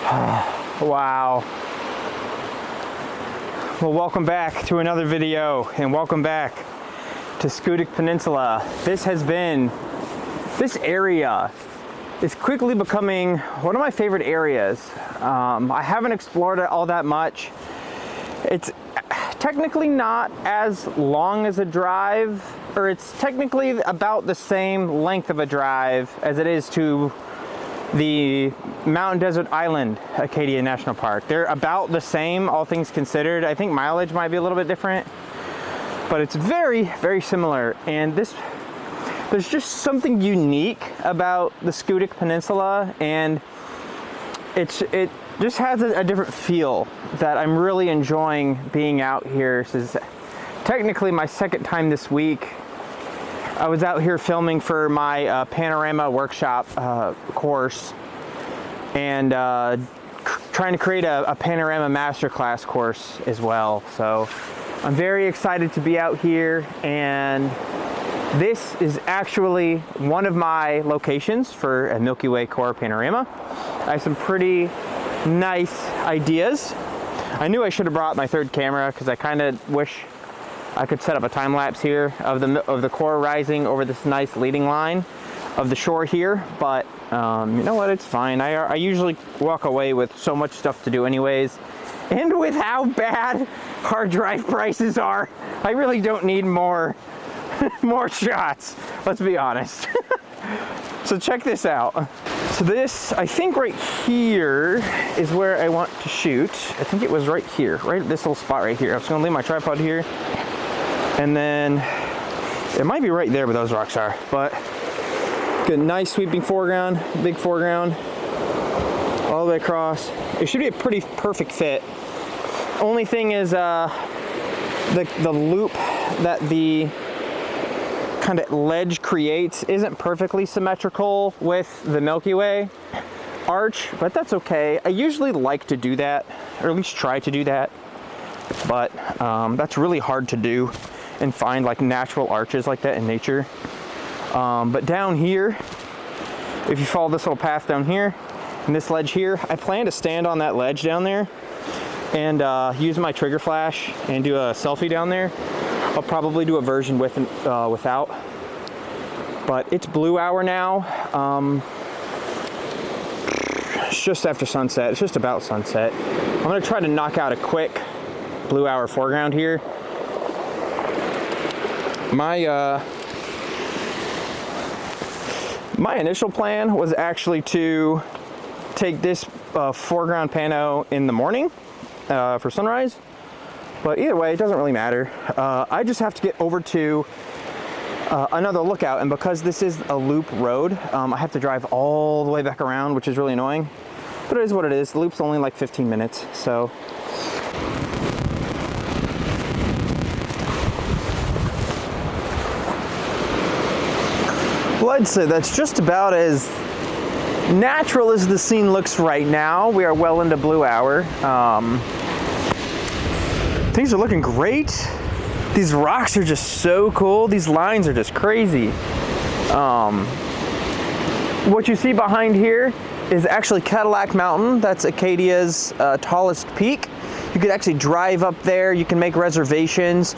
Wow. Well, welcome back to another video, and welcome back to Schoodic Peninsula. This area is quickly becoming one of my favorite areas. I haven't explored it all that much. It's technically not as long as a drive, or it's technically about the same length of a drive as it is to the Mountain Desert Island Acadia National Park. They're about the same, all things considered. I think mileage might be a little bit different, but it's very, very similar. And there's just something unique about the Schoodic Peninsula, and it just has a different feel that I'm really enjoying being out here. This is technically my second time this week. I was out here filming for my panorama workshop course, and trying to create a panorama masterclass course as well. So I'm very excited to be out here, and this is actually one of my locations for a Milky Way core panorama. I have some pretty nice ideas. I knew I should have brought my third camera because I kind of wish I could set up a time lapse here of the core rising over this nice leading line of the shore here, but you know what, it's fine. I usually walk away with so much stuff to do anyways, and with how bad hard drive prices are, I really don't need more shots, let's be honest. So check this out. So this, I think right here is where I want to shoot. I think it was right here, right at this little spot right here. I was gonna leave my tripod here, and then it might be right there where those rocks are, but get a nice sweeping foreground, big foreground, all the way across. It should be a pretty perfect fit. Only thing is the loop that the kind of ledge creates isn't perfectly symmetrical with the Milky Way arch, but that's okay. I usually like to do that, or at least try to do that, but that's really hard to do and find like natural arches like that in nature. But down here, if you follow this little path down here and this ledge here, I plan to stand on that ledge down there and use my trigger flash and do a selfie down there. I'll probably do a version with and without, but it's blue hour now. It's just after sunset. It's just about sunset. I'm gonna try to knock out a quick blue hour foreground here. My initial plan was actually to take this foreground pano in the morning for sunrise, but either way, it doesn't really matter. I just have to get over to another lookout, and because this is a loop road, I have to drive all the way back around, which is really annoying, but it is what it is. The loop's only like 15 minutes, so. Well, I'd say that's just about as natural as the scene looks right now. We are well into blue hour. Things are looking great. These rocks are just so cool. These lines are just crazy. What you see behind here is actually Cadillac Mountain. That's Acadia's tallest peak. You could actually drive up there. You can make reservations.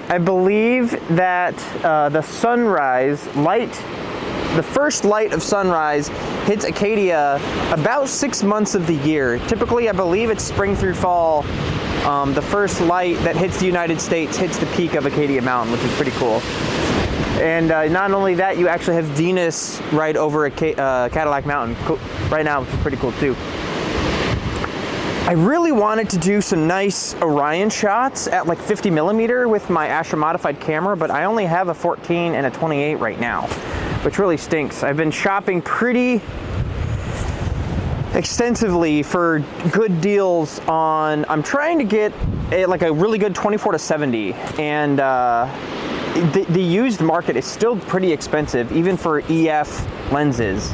I believe that the sunrise light, the first light of sunrise hits Acadia about 6 months of the year. Typically, I believe it's spring through fall. The first light that hits the United States hits the peak of Acadia Mountain, which is pretty cool. And not only that, you actually have Venus right over Cadillac Mountain right now, which is pretty cool too. I really wanted to do some nice Orion shots at like 50 millimeter with my Astro modified camera, but I only have a 14 and a 28 right now, which really stinks. I've been shopping pretty extensively for good deals on, I'm trying to get like a really good 24-70, and the used market is still pretty expensive, even for EF lenses.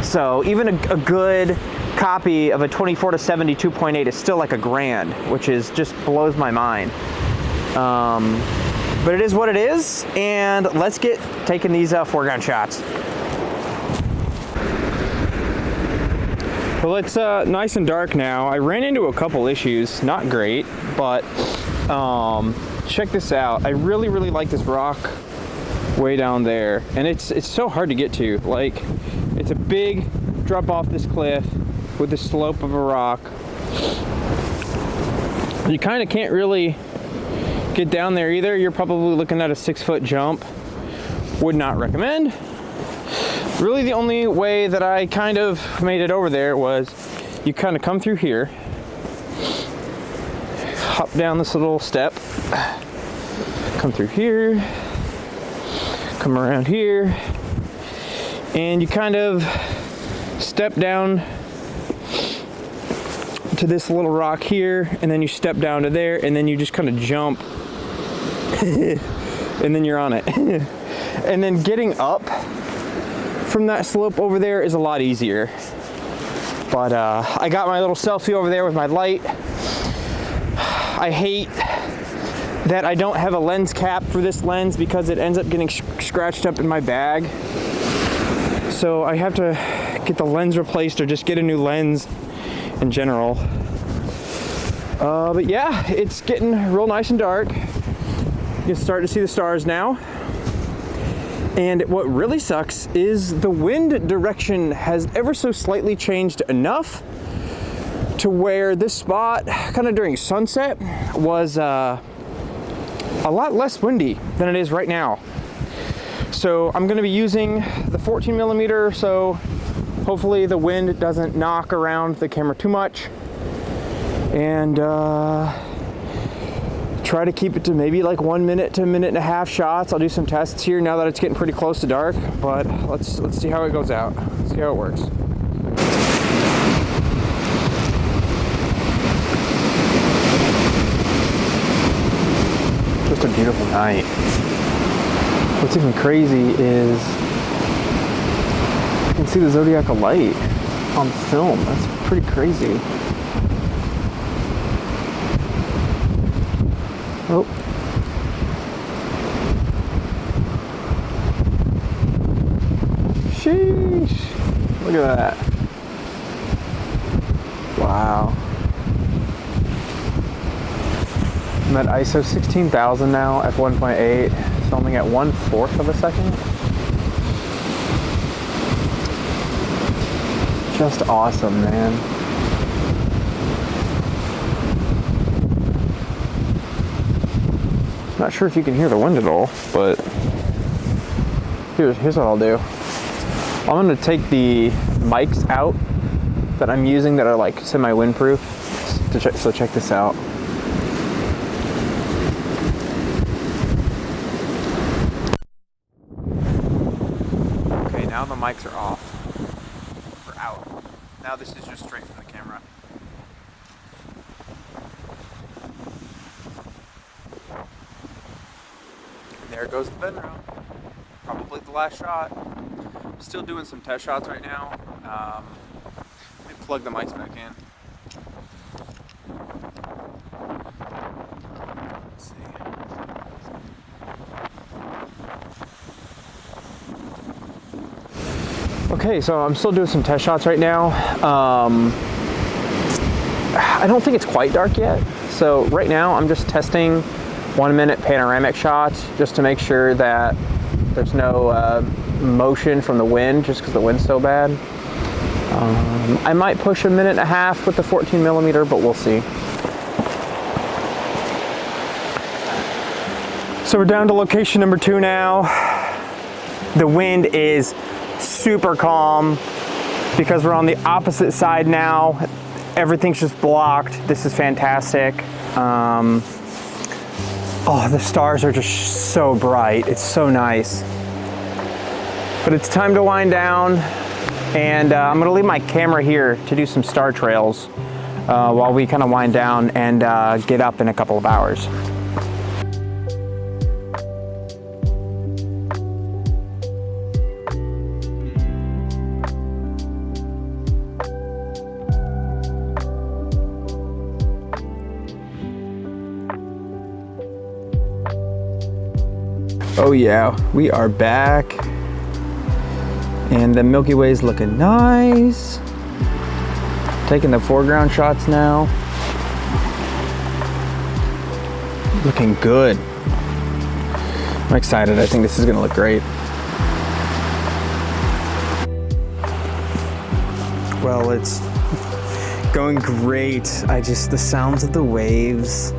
So even a good copy of a 24-70 2.8 is still like $1,000, which is just blows my mind. But it is what it is, and let's get taking these foreground shots. Well, it's nice and dark now. I ran into a couple issues, not great, but check this out. I really like this rock way down there, and it's so hard to get to. Like, it's a big drop off this cliff with the slope of a rock. You kind of can't really get down there either. You're probably looking at a 6-foot jump. Would not recommend. Really, the only way that I kind of made it over there was you kind of come through here, hop down this little step, come through here, come around here, and you kind of step down to this little rock here, and then you step down to there, and then you just kind of jump and then you're on it. And then getting up from that slope over there is a lot easier. But I got my little selfie over there with my light. I hate that I don't have a lens cap for this lens because it ends up getting scratched up in my bag. So I have to get the lens replaced or just get a new lens in general. But yeah, it's getting real nice and dark. You can start to see the stars now. And what really sucks is the wind direction has ever so slightly changed enough to where this spot, kind of during sunset, was a lot less windy than it is right now. So I'm going to be using the 14 millimeter, so hopefully the wind doesn't knock around the camera too much. And try to keep it to maybe like 1 minute to 1.5 minute shots. I'll do some tests here now that it's getting pretty close to dark, but let's see how it goes out. See how it works. Just a beautiful night. What's even crazy is you can see the zodiacal light on film. That's pretty crazy. Oh. Sheesh. Look at that. Wow. I'm at ISO 16,000 now, f1.8, filming at 1/4 of a second. Just awesome, man. Not sure if you can hear the wind at all, but here's what I'll do. I'm gonna take the mics out that I'm using that are like semi-windproof. So check this out. Okay, now the mics are off. We're out. Now this is just straight from the camera. There goes the bend round. Probably the last shot. Still doing some test shots right now. Let me plug the mics back in. Let's see. Okay, so I'm still doing some test shots right now. I don't think it's quite dark yet. So right now I'm just testing 1 minute panoramic shots just to make sure that there's no motion from the wind just because the wind's so bad. I might push 1.5 minutes with the 14 millimeter, but we'll see. So we're down to location number 2 now. The wind is super calm because we're on the opposite side now. Everything's just blocked. This is fantastic. Oh, the stars are just so bright. It's so nice. But it's time to wind down, and I'm gonna leave my camera here to do some star trails while we kind of wind down and get up in a couple of hours. Oh yeah, we are back. And the Milky Way is looking nice. Taking the foreground shots now. Looking good. I'm excited. I think this is gonna look great. Well, it's going great. The sounds of the waves.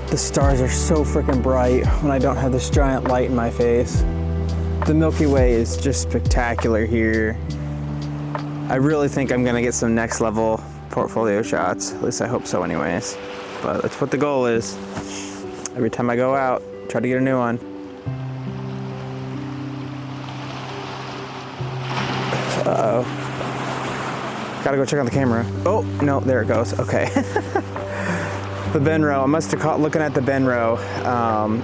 The stars are so freaking bright when I don't have this giant light in my face. The Milky Way is just spectacular here. I really think I'm gonna get some next level portfolio shots. At least I hope so anyways. But that's what the goal is. Every time I go out, try to get a new one. Uh-oh. Gotta go check on the camera. Oh, no, there it goes. Okay. The Benro, I must have caught looking at the Benro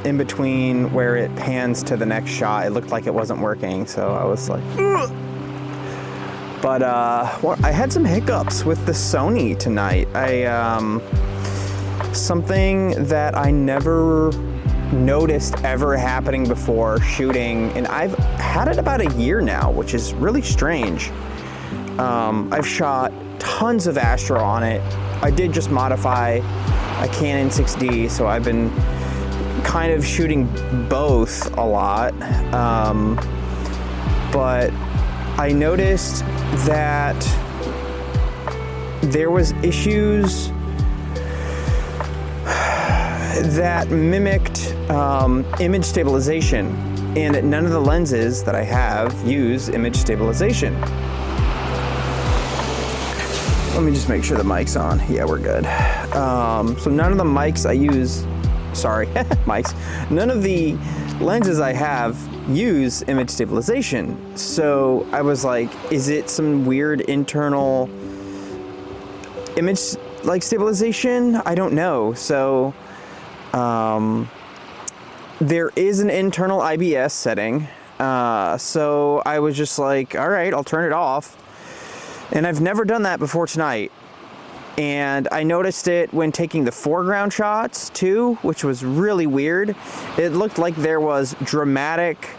in between where it pans to the next shot. It looked like it wasn't working, so I was like, ugh. But well, I had some hiccups with the Sony tonight. Something that I never noticed ever happening before shooting, and I've had it about a year now, which is really strange. I've shot tons of Astro on it. I did just modify a Canon 6D, so I've been kind of shooting both a lot. But I noticed that there was issues that mimicked image stabilization, and none of the lenses that I have use image stabilization. Let me just make sure the mic's on. Yeah, we're good. So none of the mics I use, none of the lenses I have use image stabilization. So I was like, is it some weird internal image like stabilization? I don't know. So there is an internal IBS setting. So I was just like, all right, I'll turn it off. And I've never done that before tonight. And I noticed it when taking the foreground shots too, which was really weird. It looked like there was dramatic,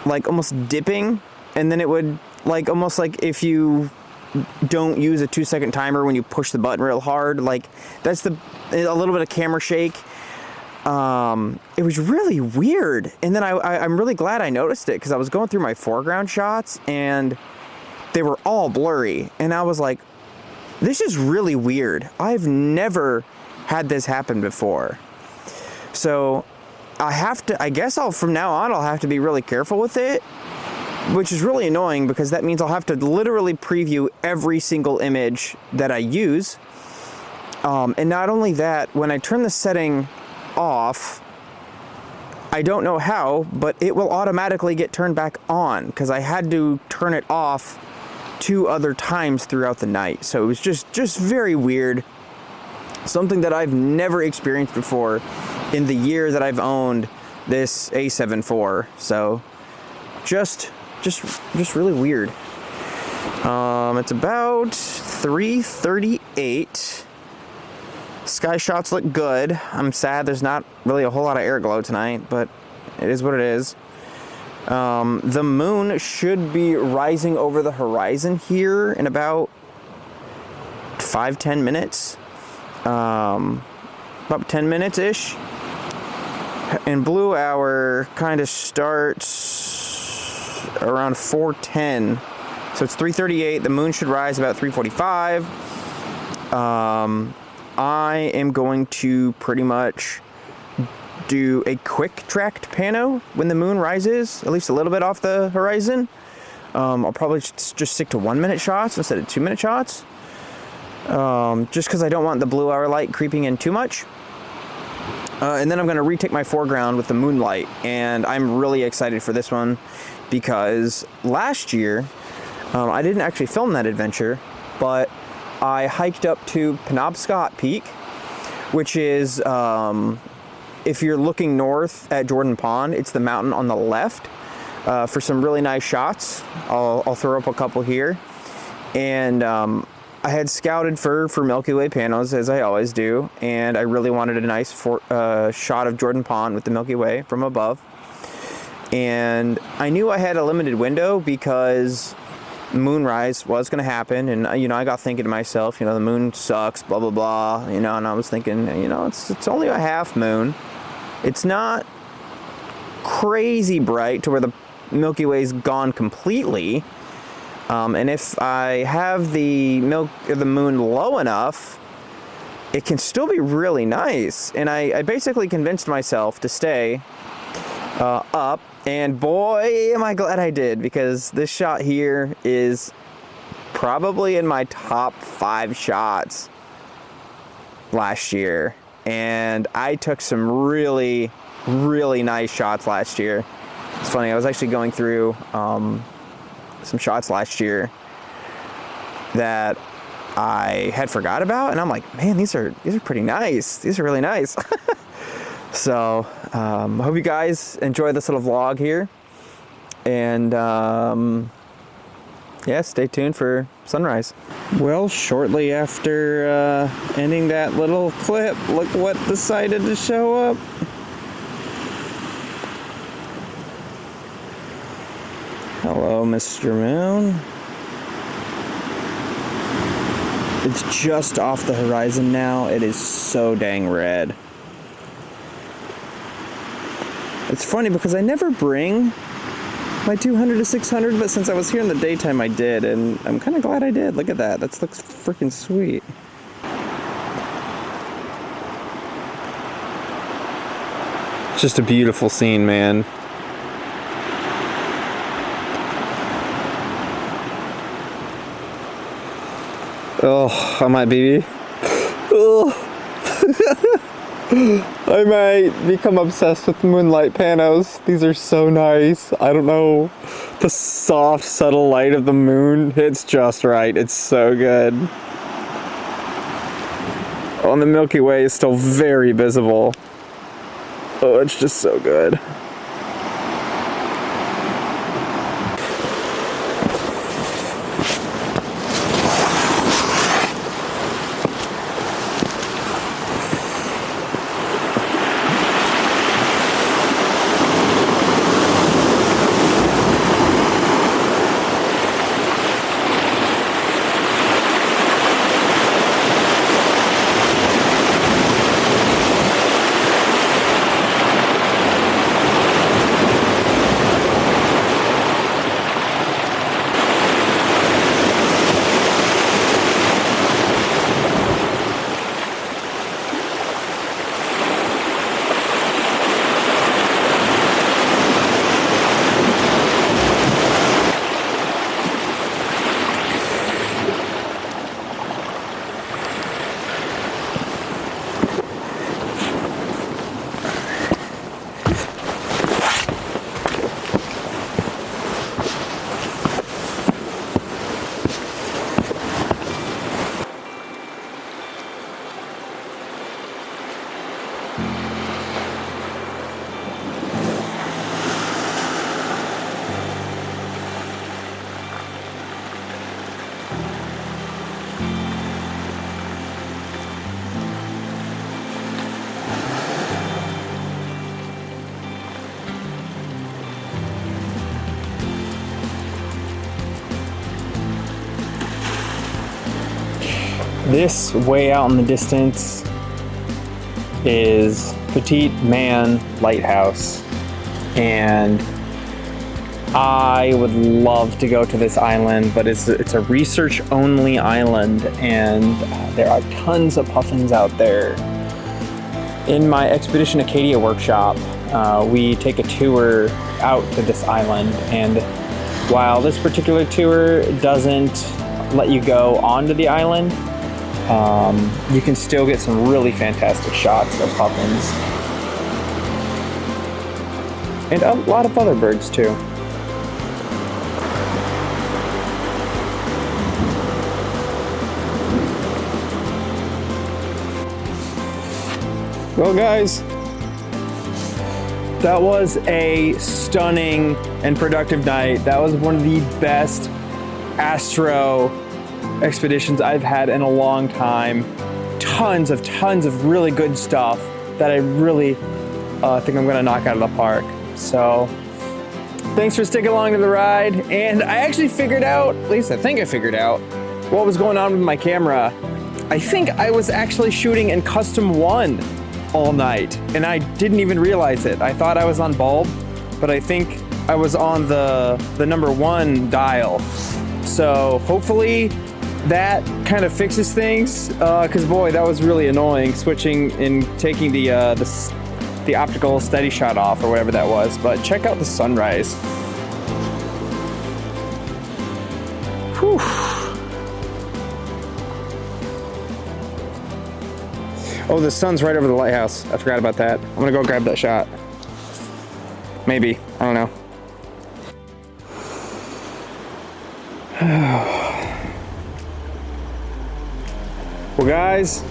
like almost dipping. And then it would like, almost like if you don't use a 2-second timer when you push the button real hard, like that's a little bit of camera shake. It was really weird. And then I'm really glad I noticed it, because I was going through my foreground shots and they were all blurry. And I was like, this is really weird. I've never had this happen before. So I guess from now on, I'll have to be really careful with it, which is really annoying because that means I'll have to literally preview every single image that I use. And not only that, when I turn the setting off, I don't know how, but it will automatically get turned back on because I had to turn it off 2 other times throughout the night. So it was just very weird. Something that I've never experienced before in the year that I've owned this A7 IV. So just really weird. It's about 3:38. Sky shots look good. I'm sad there's not really a whole lot of air glow tonight, but it is what it is. The moon should be rising over the horizon here in about 5-10 minutes. About 10 minutes-ish. And blue hour kind of starts around 4:10. So it's 3:38. The moon should rise about 3:45. I am going to pretty much do a quick tracked pano when the moon rises, at least a little bit off the horizon. I'll probably just stick to 1-minute shots instead of 2-minute shots. Just because I don't want the blue hour light creeping in too much. And then I'm going to retake my foreground with the moonlight. And I'm really excited for this one because last year, I didn't actually film that adventure, but I hiked up to Penobscot Peak, which is, if you're looking north at Jordan Pond, it's the mountain on the left, for some really nice shots. I'll throw up a couple here. And I had scouted for Milky Way panos, as I always do, and I really wanted a nice shot of Jordan Pond with the Milky Way from above. And I knew I had a limited window because moonrise was going to happen, and I got thinking to myself, the moon sucks, blah blah blah, and I was thinking, it's only a half moon. It's not crazy bright to where the Milky Way's gone completely. And if I have the moon low enough, it can still be really nice. And I basically convinced myself to stay up, and boy, am I glad I did, because this shot here is probably in my top 5 shots last year. And I took some really, really nice shots last year. It's funny, I was actually going through some shots last year that I had forgot about, and I'm like, man, these are pretty nice. These are really nice. So I hope you guys enjoy this little vlog here, and yeah, stay tuned for sunrise. Well, shortly after ending that little clip, look what decided to show up. Hello, Mr. Moon. It's just off the horizon now. It is so dang red. It's funny because I never bring my 200 to 600, but since I was here in the daytime, I did, and I'm kind of glad I did. Look at that. That looks freaking sweet. It's just a beautiful scene, man. Oh, I might be. Oh. I might become obsessed with moonlight panos. These are so nice. I don't know. The soft, subtle light of the moon hits just right. It's so good. Oh, and the Milky Way is still very visible. Oh, it's just so good. This way out in the distance is Petite Man Lighthouse, and I would love to go to this island, but it's a research only island, and there are tons of puffins out there. In my Expedition Acadia workshop, we take a tour out to this island, and while this particular tour doesn't let you go onto the island, you can still get some really fantastic shots of puffins. And a lot of other birds too. Well guys, that was a stunning and productive night. That was one of the best astro expeditions I've had in a long time. Tons of really good stuff that I really think I'm gonna knock out of the park. So Thanks for sticking along to the ride. And I actually figured out, at least I think I figured out, what was going on with my camera. I think I was actually shooting in custom 1 all night, and I didn't even realize it. I thought I was on bulb, but I think I was on the number 1 dial. So hopefully that kind of fixes things, because boy, that was really annoying, switching and taking the optical steady shot off or whatever that was. But check out the sunrise. Whew. Oh, the sun's right over the lighthouse. I forgot about that. I'm gonna go grab that shot. Maybe, I don't know. Well guys,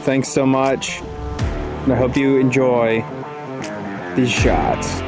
thanks so much. And I hope you enjoy these shots.